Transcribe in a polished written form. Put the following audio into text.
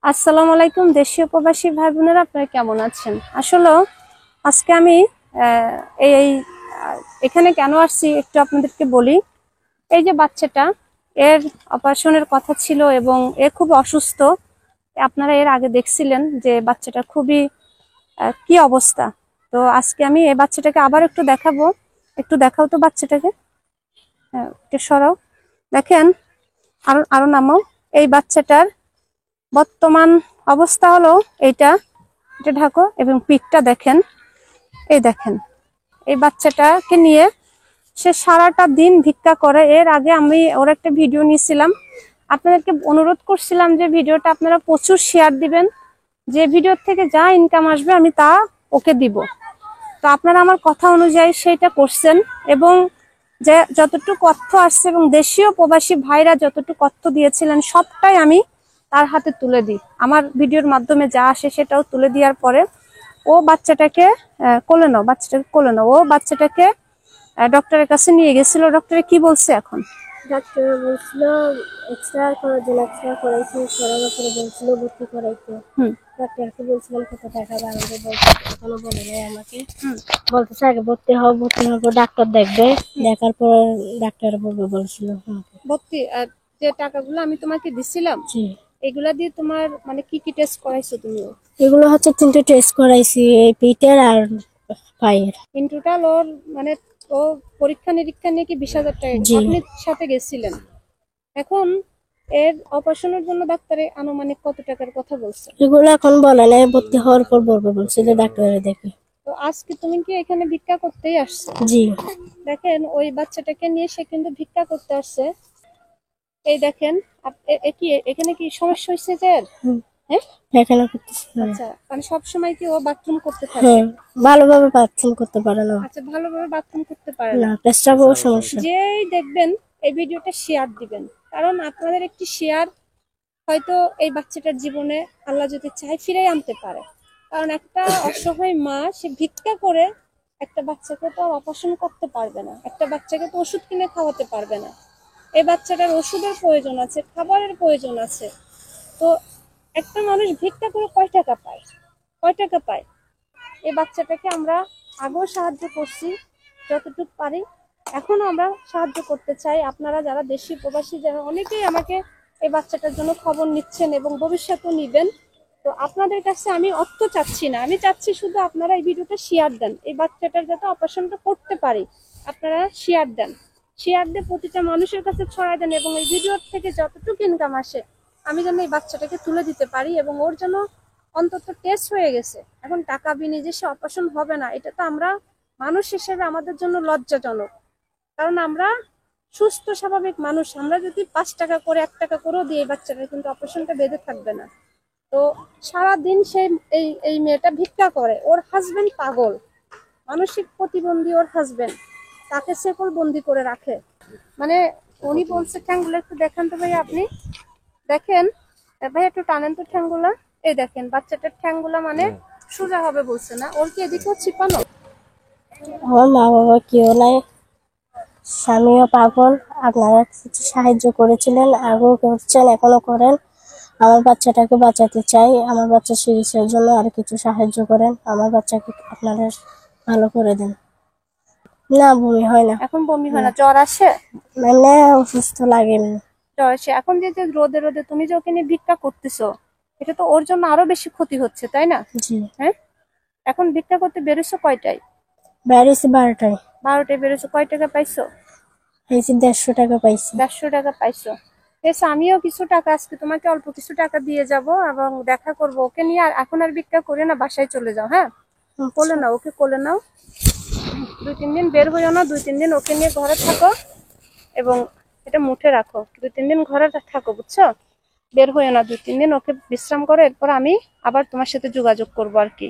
আসসালামু আলাইকুম দেশীয় প্রবাসী ভাই বোনেরা, আপনারা কেমন আছেন? আসলে আজকে আমি এই এই এখানে কেন আসছি একটু আপনাদেরকে বলি। এই যে বাচ্চাটা, এর অপারেশনের কথা ছিল এবং এ খুব অসুস্থ। আপনারা এর আগে দেখছিলেন যে বাচ্চাটা খুবই কি অবস্থা। তো আজকে আমি এই বাচ্চাটাকে আবার একটু দেখাবো। একটু দেখাও তো বাচ্চাটাকে, একটু সরাও, দেখেন, আরো আরো নামাও। এই বাচ্চাটার বর্তমান অবস্থা হলো এটা ঢাকো এবং পিকটা দেখেন। এই দেখেন, এই বাচ্চাটাকে নিয়ে সে সারাটা দিন ভিক্ষা করে। এর আগে আমি ওর একটা ভিডিও নিয়েছিলাম, আপনাদেরকে অনুরোধ করছিলাম যে ভিডিওটা আপনারা প্রচুর শেয়ার দিবেন, যে ভিডিওর থেকে যা ইনকাম আসবে আমি তা ওকে দিব। তো আপনারা আমার কথা অনুযায়ী সেইটা করছেন এবং যে যতটুকু অর্থ আসছে এবং দেশীয় প্রবাসী ভাইরা যতটুকু অর্থ দিয়েছিলেন সবটাই আমি তার হাতে তুলে দিই। আমার ভিডিওর মাধ্যমে যা আসে সেটাও তুলে দেওয়ার পরে ও বাচ্চাটাকে কোলে নাও। ও বাচ্চাটাকে ডক্টরের কাছে নিয়ে গেছিল। ডক্টরে কি বলছে এখন? ডাক্তার বলছিল এক্সট্রা করার জন্য এক্সট্রা করাইছি, বছরে বলছিল ভর্তি করাইতে। ডাক্তারকে বলছিলাম কত টাকা বাড়াবে, বলতে এখনো বলে নাই আমাকে। বলতেছে আগে ভর্তি হওয়ার পর ডাক্তার দেখবে, দেখার পর ডাক্তার বলবে বলছিল ভর্তি যে টাকাগুলো আমি তোমাকে দিছিলাম এগুলা দিয়ে তোমার মানে কি কি টেস্ট করাইছো তুমি? এগুলো হচ্ছে 3টে টেস্ট করাইছি, এই পিঠের আর পায়ের। ইন টোটাল ওর মানে ও পরীক্ষা নিরীক্ষা নিয়ে কি 20,000 টাকা আপনি সাথে গেছিলেন। এখন এর অপারেশনের জন্য ডাক্তারে আনুমানিক কত টাকার কথা বলছে? এগুলো এখন বলে নাই, ভর্তি হওয়ার পর বলবে বলছিল ডাক্তারে দেখে। তো আজকে তুমি কি এখানে ভিক্ষা করতেই আসছো? জি। দেখেন ওই বাচ্চাটাকে নিয়ে সে কিন্তু ভিক্ষা করতে আসছে। এই দেখেন, কি এখানে কি সমস্যা হয়েছে যে? হ্যাঁ, পায়খানা করতেছে। আচ্ছা, মানে সব সময় কি ও বাথরুম করতে থাকে? ভালোভাবে বাথরুম করতে পারে না। আচ্ছা, ভালোভাবে বাথরুম করতে পারে না, না। পেশাবের সমস্যা। যেই দেখবেন এই ভিডিওটা শেয়ার দিবেন, কারণ আপনাদের একটি শেয়ার হয়তো এই বাচ্চাটার জীবনে আল্লাহ যদি চায় ফিরে আনতে পারে। কারণ একটা অসহায় মা সে ভিক্ষা করে একটা বাচ্চাকে তো অপারেশন করতে পারবে না, একটা বাচ্চাকে তো ওষুধ কিনে খাওয়াতে পারবে না। এই বাচ্চাটার ওষুধের প্রয়োজন আছে, খাবারের প্রয়োজন আছে। তো একটা মানুষ ভিক্ষা করে কয় টাকা পায়? কয় টাকা পায়? এই বাচ্চাটাকে আমরা আগেও সাহায্য করছি যতটুকু পারি, এখনো আমরা সাহায্য করতে চাই। আপনারা যারা দেশি প্রবাসী যারা অনেকেই আমাকে এই বাচ্চাটার জন্য খবর নিচ্ছেন এবং ভবিষ্যতেও নিবেন। তো আপনাদের কাছে আমি অর্থ চাচ্ছি না, আমি চাচ্ছি শুধু আপনারা এই ভিডিওটা শেয়ার দেন, এই বাচ্চাটার যাতে অপারেশনটা করতে পারি। আপনারা শেয়ার দেন, শেয়ার দিয়ে প্রতিটা মানুষের কাছে ছড়ায় দেন এবং এই ভিডিওর থেকে যতটুকু ইনকাম আসে আমি যেন এই বাচ্চাটাকে তুলে দিতে পারি এবং ওর জন্য অন্তত টেস্ট হয়ে গেছে। এখন টাকা বিনিয়োগে সে অপারেশন হবে না, এটা তো আমরা মানুষ হিসেবে আমাদের জন্য লজ্জাজনক। কারণ আমরা সুস্থ স্বাভাবিক মানুষ, আমরা যদি 5 টাকা করে 1 টাকা করেও দিই বাচ্চাটা কিন্তু অপারেশনটা বেঁধে থাকবে না। তো সারাদিন সে এই মেয়েটা ভিক্ষা করে। ওর হাজবেন্ড পাগল, মানসিক প্রতিবন্ধী ওর হাজবেন্ড, তাকে সেকল বন্দি করে রাখে। মানে উনি বলছে ঠ্যাংগুলো একটু দেখান তো ভাই, আপনি দেখেন ভাই, একটু টানেন তো ঠ্যাংগুলা। এই দেখেন বাচ্চাটার ঠ্যাংগুলা মানে সোজা হবে বলছে না, ওর কি এদিকেও চিপানো? আমার মা বাবা কেউ নাই, স্বামীও পাগল। আপনারা কিছু সাহায্য করেছিলেন, আগেও করছেন, এখনো করেন। আমার বাচ্চাটাকে বাঁচাতে চাই, আমার বাচ্চার চিকিৎসার জন্য আর কিছু সাহায্য করেন। আমার বাচ্চাকে আপনারা ভালো করে দেন। না, বমি হয় না এখন। বমি হয় না? জ্বর আসে? এমনি অসুস্থ লাগেনি। জ্বর আসে। এখন যে যে রোদে রোদে তুমি যে ওকে নিয়ে ভিক্ষা করতেছো, এটা তো ওর জন্য আরো বেশি ক্ষতি হচ্ছে, তাই না? জি। হ্যাঁ, এখন ভিক্ষা করতে বেরোছো কয়টায়? বেরিয়েছি 12টায়। 12টায় বেরোছো। কয় টাকা পাইছো? পেয়েছি 150 টাকা পাইছি। 150 টাকা পাইছো। বেশ, আমিও কিছু টাকা আজকে তোমাকে অল্প কিছু টাকা দিয়ে যাব এবং দেখা করব ওকে নিয়ে। আর এখন আর ভিক্ষা করে না, বাসায় চলে যাও। হ্যাঁ, কোলে নাও ওকে, কোলে নাও। 2-3 দিন বের হইও না, 2-3 দিন ওকে নিয়ে ঘরে থাকো এবং এটা মুঠে রাখো। 2-3 দিন ঘরে থাকো, বুঝছো? বের হইও না 2-3 দিন, ওকে বিশ্রাম করো। এরপর আমি আবার তোমার সাথে যোগাযোগ করবো আর কি।